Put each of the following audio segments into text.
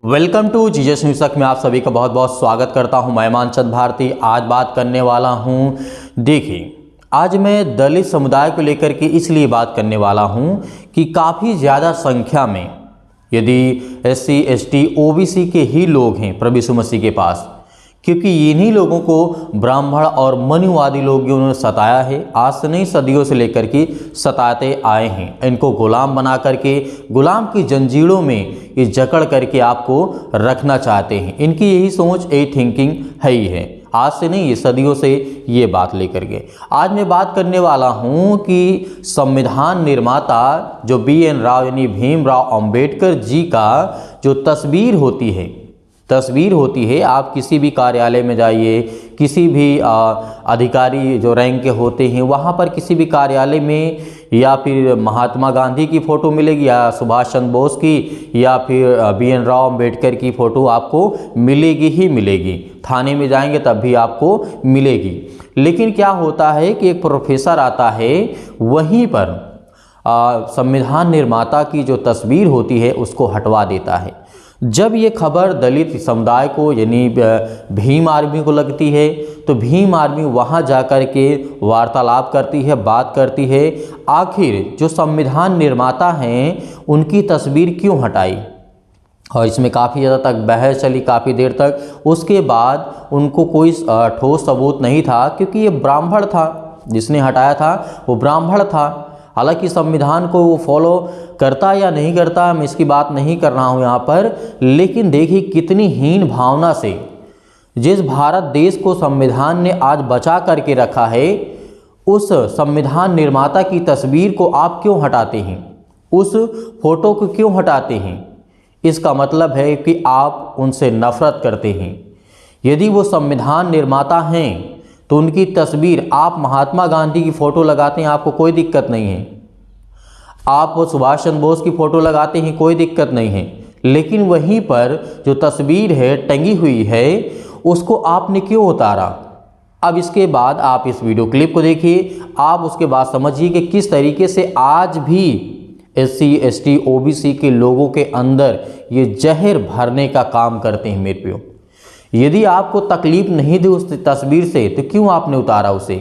Welcome to Jesus news तक में आप सभी का बहुत बहुत स्वागत करता हूं। मैं मानचंद भारती आज बात करने वाला हूं। देखिए, आज मैं दलित समुदाय को लेकर के इसलिए बात करने वाला हूं कि काफ़ी ज़्यादा संख्या में यदि SC ST OBC के ही लोग हैं प्रभु यीशु मसीह के पास, क्योंकि इन्हीं लोगों को ब्राह्मण और मनुवादी लोगों ने सताया है। आज से नहीं, सदियों से लेकर के सताते आए हैं। इनको गुलाम बना करके, गुलाम की जंजीरों में ये जकड़ करके आपको रखना चाहते हैं। इनकी यही सोच, यही थिंकिंग है ही है। आज से नहीं, ये सदियों से ये बात लेकर के आज मैं बात करने वाला हूँ कि संविधान निर्माता जो BN राव यानी भीमराव अंबेडकर जी का जो तस्वीर होती है, आप किसी भी कार्यालय में जाइए, किसी भी अधिकारी जो रैंक के होते हैं वहाँ पर किसी भी कार्यालय में या फिर महात्मा गांधी की फ़ोटो मिलेगी या सुभाष चंद्र बोस की या फिर BN राव अंबेडकर की फ़ोटो आपको मिलेगी ही मिलेगी। थाने में जाएंगे तब भी आपको मिलेगी। लेकिन क्या होता है कि एक प्रोफेसर आता है, वहीं पर संविधान निर्माता की जो तस्वीर होती है उसको हटवा देता है। जब ये खबर दलित समुदाय को यानी भीम आर्मी को लगती है तो भीम आर्मी वहाँ जाकर के वार्तालाप करती है, बात करती है। आखिर जो संविधान निर्माता हैं उनकी तस्वीर क्यों हटाई, और इसमें काफ़ी ज़्यादा तक बहस चली, काफ़ी देर तक। उसके बाद उनको कोई ठोस सबूत नहीं था, क्योंकि ये ब्राह्मण था, जिसने हटाया था वो ब्राह्मण था। हालांकि संविधान को वो फॉलो करता या नहीं करता, मैं इसकी बात नहीं कर रहा हूँ यहाँ पर। लेकिन देखिए कितनी हीन भावना से जिस भारत देश को संविधान ने आज बचा करके रखा है, उस संविधान निर्माता की तस्वीर को आप क्यों हटाते हैं, उस फोटो को क्यों हटाते हैं। इसका मतलब है कि आप उनसे नफरत करते हैं। यदि वो संविधान निर्माता हैं तो उनकी तस्वीर, आप महात्मा गांधी की फ़ोटो लगाते हैं, आपको कोई दिक्कत नहीं है। आप वो सुभाष चंद्र बोस की फ़ोटो लगाते हैं, कोई दिक्कत नहीं है। लेकिन वहीं पर जो तस्वीर है टंगी हुई है, उसको आपने क्यों उतारा। अब इसके बाद आप इस वीडियो क्लिप को देखिए, आप उसके बाद समझिए कि किस तरीके से आज भी SC ST OBC के लोगों के अंदर ये जहर भरने का काम करते हैं। मेरे प्यो, यदि आपको तकलीफ नहीं दी उस तस्वीर से तो क्यों आपने उतारा उसे।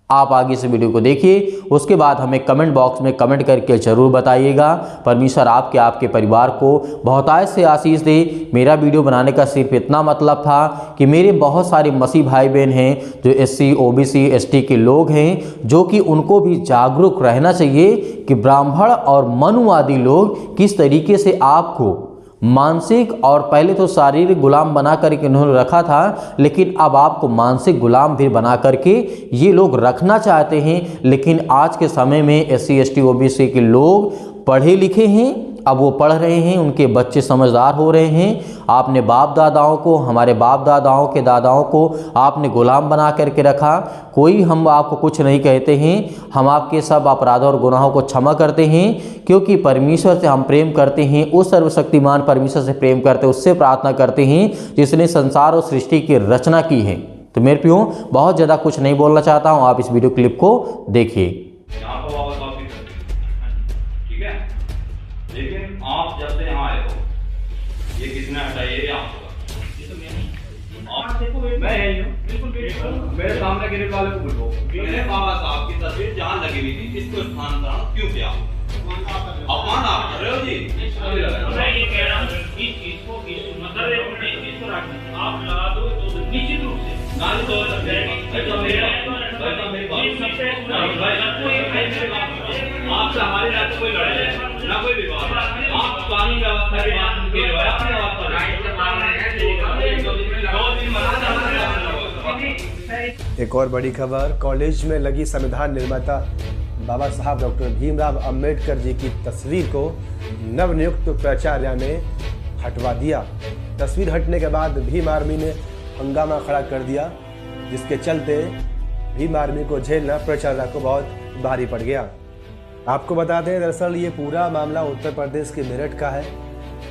आप आगे से वीडियो को देखिए, उसके बाद हमें कमेंट बॉक्स में कमेंट करके ज़रूर बताइएगा। परमेश्वर आपके परिवार को बहुतायत से आशीष दे। मेरा वीडियो बनाने का सिर्फ इतना मतलब था कि मेरे बहुत सारे मसीह भाई बहन हैं जो SC OBC ST के लोग हैं, जो कि उनको भी जागरूक रहना चाहिए कि ब्राह्मण और मनुवादी लोग किस तरीके से आपको मानसिक और पहले तो शारीरिक गुलाम बना करके उन्होंने रखा था, लेकिन अब आपको मानसिक गुलाम भी बना करके ये लोग रखना चाहते हैं। लेकिन आज के समय में SC ST OBC के लोग पढ़े लिखे हैं, अब वो पढ़ रहे हैं, उनके बच्चे समझदार हो रहे हैं। आपने बाप दादाओं को, हमारे बाप दादाओं के दादाओं को आपने गुलाम बना करके रखा। कोई हम आपको कुछ नहीं कहते हैं, हम आपके सब अपराधों और गुनाहों को क्षमा करते हैं, क्योंकि परमेश्वर से हम प्रेम करते हैं। उस सर्वशक्तिमान परमेश्वर से प्रेम करते हैं, उससे प्रार्थना करते हैं जिसने संसार और सृष्टि की रचना की है। तो मेरे प्यो, बहुत ज़्यादा कुछ नहीं बोलना चाहता हूँ, आप इस वीडियो क्लिप को देखिए। लेकिन आप जब से यहाँ आए हो, ये किसने हटाई है? आप देखो, मैं यही हूँ, बिल्कुल मेरे सामने गिरने वाले को पूछो। मेरे बाबा साहब की तस्वीर जहाँ लगी हुई थी, इसको स्थानांतरण क्यों किया? अपमान आप कर रहे हो जी। मैं ये कह रहा हूँ इस चीज को आप लगा दो तो निश्चित रूप से गाली तो लग जाएगी। आपसे हमारे साथ कोई लड़ाई है ना, कोई विवाद। आप कानून व्यवस्था की बात के लिए अपनी आवाज पर एक और बड़ी खबर, कॉलेज में लगी संविधान निर्माता बाबा साहब डॉक्टर भीमराव अंबेडकर जी की तस्वीर को नवनियुक्त प्राचार्य ने हटवा दिया। तस्वीर हटने के बाद भीम आर्मी ने हंगामा खड़ा कर दिया, जिसके चलते भीम आर्मी को झेलना प्राचार्य को बहुत भारी पड़ गया। आपको बता दें, दरअसल ये पूरा मामला उत्तर प्रदेश के मेरठ का है।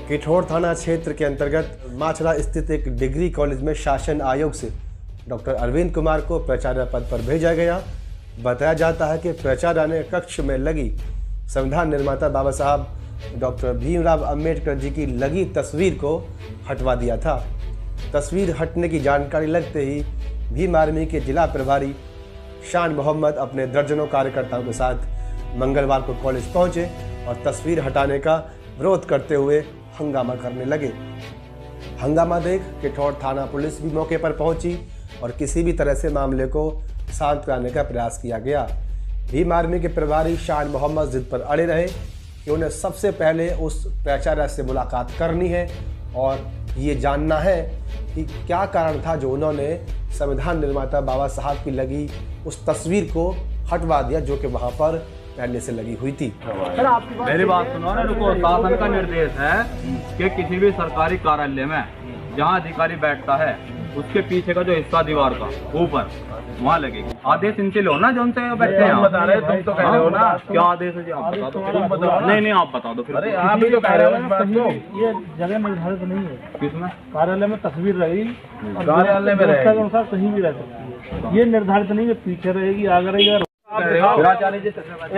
किठौर थाना क्षेत्र के अंतर्गत माछरा स्थित एक डिग्री कॉलेज में शासन आयोग से डॉक्टर अरविंद कुमार को प्राचार्य पद पर भेजा गया। बताया जाता है कि प्राचार्य ने कक्ष में लगी संविधान निर्माता बाबा साहब डॉक्टर भीमराव अंबेडकर जी की लगी तस्वीर को हटवा दिया था। तस्वीर हटने की जानकारी लगते ही भीम आर्मी के जिला प्रभारी शान मोहम्मद अपने दर्जनों कार्यकर्ताओं के साथ मंगलवार को कॉलेज पहुंचे और तस्वीर हटाने का विरोध करते हुए हंगामा करने लगे। हंगामा देख किठौर थाना पुलिस भी मौके पर पहुंची और किसी भी तरह से मामले को शांत कराने का प्रयास किया गया। भीम आर्मी के प्रभारी शान मोहम्मद जिद पर अड़े रहे कि उन्हें सबसे पहले उस प्राचार्य से मुलाकात करनी है और ये जानना है कि क्या कारण था जो उन्होंने संविधान निर्माता बाबा साहब की लगी उस तस्वीर को हटवा दिया जो कि वहाँ पर पहले से लगी हुई थी। मेरी बात सुनो ना, रुको। शासन का निर्देश है कि किसी भी सरकारी कार्यालय में जहाँ अधिकारी बैठता है उसके पीछे का जो हिस्सा दीवार का ऊपर वहाँ लगेगी। आदेश इनसे लो ना जो उनसे बैठे हैं। बता रहे तुम तो कह रहे हो ना, क्या आदेश है जी? आप बता दो। नहीं आप बता दो फिर। अरे आप भी तो कह रहे हो। ये जगह निर्धारित नहीं है। किसमें? कार्यालय में तस्वीर रहेगी, कार्यालय में के अनुसार कहीं भी रह सकती है। ये निर्धारित नहीं है, पीछे रहेगी, आगे रहेगी। प्राचार्य जी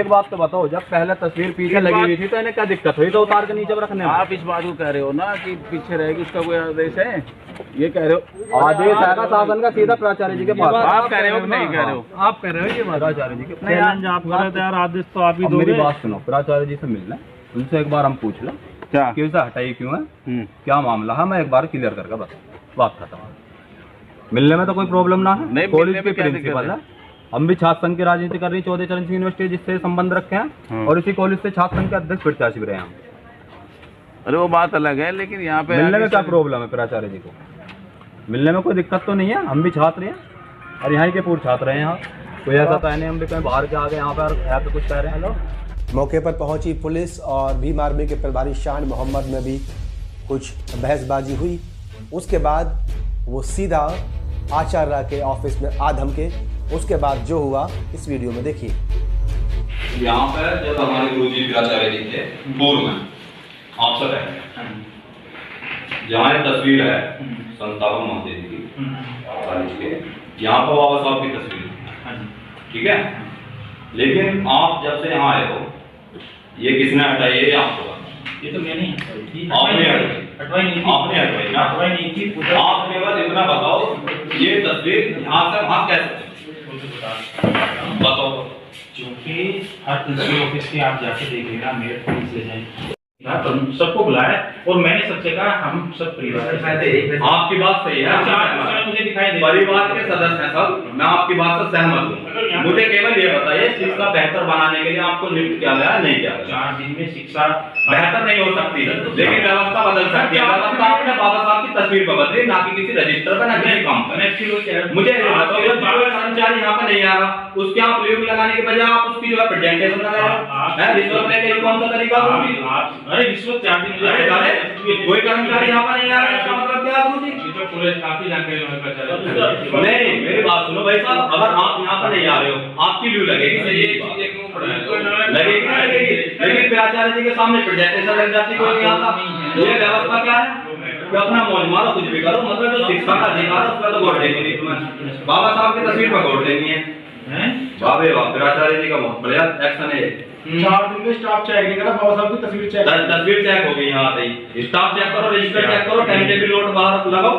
एक बात तो बताओ, जब पहले तस्वीर पीछे लगी हुई थी तो इन्हें क्या दिक्कत हुई? तो उतार के नीचे रखने में। आप इस बात को कह रहे हो ना कि पीछे रहेगी, इसका कोई आदेश है? ये कह रहे हो आदेश आएगा शासन का सीधा प्राचार्य जी के पास। आप कह रहे हो कि नहीं कह रहे हो? आप कह रहे हो ये प्राचार्य जी के चैलेंज आप कर रहे थे यार, आदेश तो आप ही दोगे। मेरी बात सुनो, प्राचार्य जी से मिलना है, उनसे एक बार हम पूछ लें क्या कि उसे हटाई क्यों है, क्या मामला है, मैं एक बार क्लियर करके बात खत्म। मिलने में तो कोई प्रॉब्लम ना है। नहीं, कॉलेज मिलने के में क्या प्रिंसिपल दिक्कत है, हम भी छात्र संघ की राजनीति कर रही है, चौधरी चरण सिंह यूनिवर्सिटी जिससे संबंध रखे हैं और इसी कॉलेज से छात्र संघ के अध्यक्ष प्रत्याशी भी रहे हैं। अरे वो बात अलग है, लेकिन यहाँ पे मिलने में क्या प्रॉब्लम है प्राचार्य जी को? मिलने में कोई दिक्कत तो नहीं है, हम भी छात्र हैं और यहाँ के पूर्व छात्र हैं। यहाँ कोई ऐसा तो है नहीं हम भी कहीं बाहर के आ गए यहाँ पर कुछ कह रहे हैं। मौके पर पहुंची पुलिस और भीम आर्मी के प्रभारी शान मोहम्मद में भी कुछ बहसबाजी हुई। उसके बाद वो सीधा आचार्य के ऑफिस में आ धमके। उसके बाद जो हुआ इस वीडियो में देखिए। यहाँ पर जब हमारे गुरुजी प्राचार्य जी थे पूर्व में आप सब है, जहाँ ये तस्वीर है संतावन महादेव जी की कॉलेज के, यहाँ पर बाबा साहब की तस्वीर है, ठीक है। लेकिन आप जब से यहाँ आए हो, ये किसने हटाई है? आपको ये तो मैंने हटवाई ना? हटवाई नहीं थी। आप केवल इतना बताओ, ये तस्वीर यहाँ से वहाँ कैसे बताओ? क्योंकि हर प्रिंसिपल ऑफिस के आप जाके देख लेना, मेरे पुलिस ले जाएंगे, सबको बुलाया और मैंने सबसे कहा हम सब परिवार है। आपकी बात सही है, मुझे दिखाई दे परिवार के सदस्य हैं सब, मैं आपकी बात से सहमत हूँ। मुझे केवल ये बताइए, शिक्षा बेहतर बनाने के लिए आपको नियुक्त किया गया नहीं किया? 4 दिन में शिक्षा बेहतर नहीं हो सकती, लेकिन व्यवस्था बदल सकती है। व्यवस्था आपने बाबा साहब की तस्वीर पर बदली, ना कि किसी रजिस्टर पर, ना किसी काम पर। मुझे कर्मचारी यहाँ पर नहीं आ रहा, उसके आप लीव लगाने के बजाय आप उसकी जो है प्रेजेंटेशन लगा रहे हैं। रिश्वत लेके कौन सा तरीका? अरे रिश्वत 4 दिन कोई कर्मचारी यहाँ पर नहीं आ रहा है, इसका मतलब क्या है? पुलिस काफी जानकारी नहीं, मेरी बात सुनो भाई साहब, अगर आप यहाँ पर नहीं आ रहे हो, आपकी लीव लगेगी, लगेगी ना लगेगी, लेकिन प्राचार्य जी के सामने प्रेजेंटेशन लग जाती, कोई नहीं आता। ये व्यवस्था क्या है कि अपना मौज मारो, कुछ भी करो, मतलब जो शिक्षा का अधिकार है उस पर तो वोट देंगे नहीं तुम्हें। बाबा साहब की तस्वीर पर वोट देंगे बाबे वाह, प्राचार्य जी का बहुत बढ़िया एक्शन है। 4 दिन में स्टाफ चेक नहीं करा, बाबा साहब की तस्वीर चेक हो गई। यहाँ आते ही स्टाफ चेक करो, रजिस्टर चेक करो, टाइम टेबल नोट बाहर लगाओ।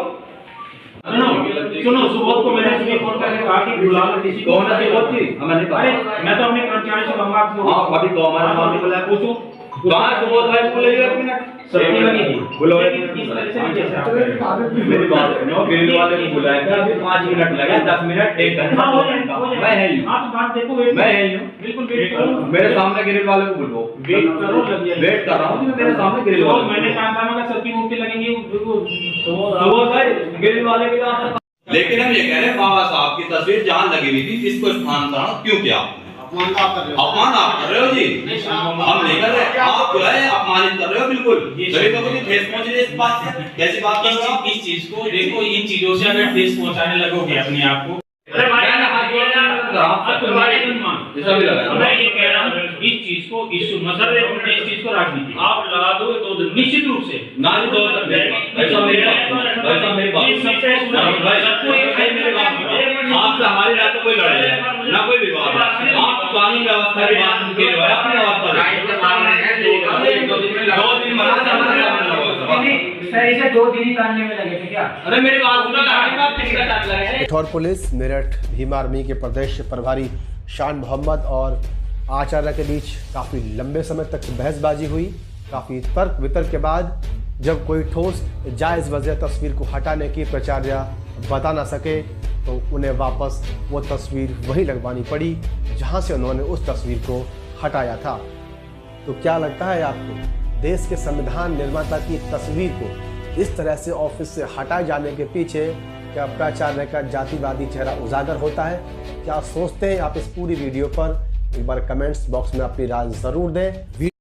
सुनो, सुबोध को मैंने सुबह फोन करके कहा कि बुला लो किसी को। कौन है सुबोध जी? हमें नहीं पता। मैं तो अपने कर्मचारी से कहूंगा आप हाँ, अभी तो हमारे सामने बोला है, पूछो कहाँ है सुबोध भाई? बोलेगा एक मिनट, सबकी लगी थी। बोलो। किस तरह से कैसे आप मेरी बात सुनो, गिरिल वाले को बुलाया था, अभी 5 मिनट लगे, 10 मिनट, 1 घंटा, 2 घंटा। मैं है ही, आप बात देखो, मैं है ही हूँ, बिल्कुल वेट करो। मेरे सामने गिरिल वाले को बुलवाओ, वेट करो, वेट कर रहा हूँ मेरे सामने गिरिल वाले। मैंने कहा था ना सबकी मूर्ति लगेंगी, सुबोध भाई गिरिल वाले के लिए। लेकिन हम ये कह रहे हैं, बाबा साहब की तस्वीर जहाँ लगी हुई थी, इसको स्थानांतरण क्यों किया? अपमान आप कर रहे हो जी, हम नहीं कर रहे। आप जो है अपमानित कर रहे हो, बिल्कुल गरीबों को भी ठेस पहुंच रही है इस बात से। कैसी बात कर रहे हो? इस चीज को देखो, इन चीजों से अगर ठेस पहुंचाने लगोगे अपने आप को, अरे भाई जैसा भी लगा मैं ये कह रहा हूँ इस चीज को इस चीज को राजनीति आप लगा दो 2 दिन निश्चित रूप से ना ही 2 दिन ऐसा मेरी बात आपसे हमारी रात कोई लड़ाई है ना कोई विवाद है। आप कानून व्यवस्था की बात के लिए अपनी व्यवस्था 2 दिन सर इसे 2 दिन ही काटने में लगे थे क्या? अरे मेरी बात सुनो। पिथौर पुलिस मेरठ भीम आर्मी के प्रदेश प्रभारी शान मोहम्मद और आचार्य के बीच काफ़ी लंबे समय तक बहसबाजी हुई। काफ़ी तर्क वितर्क के बाद जब कोई ठोस जायज़ वजह तस्वीर को हटाने की प्राचार्य बता ना सके तो उन्हें वापस वो तस्वीर वही लगवानी पड़ी जहां से उन्होंने उस तस्वीर को हटाया था। तो क्या लगता है आपको, देश के संविधान निर्माता की तस्वीर को इस तरह से ऑफिस से हटाए जाने के पीछे क्या प्राचार्य का जातिवादी चेहरा उजागर होता है? क्या सोचते हैं आप इस पूरी वीडियो पर? एक बार कमेंट्स बॉक्स में अपनी राय ज़रूर दें।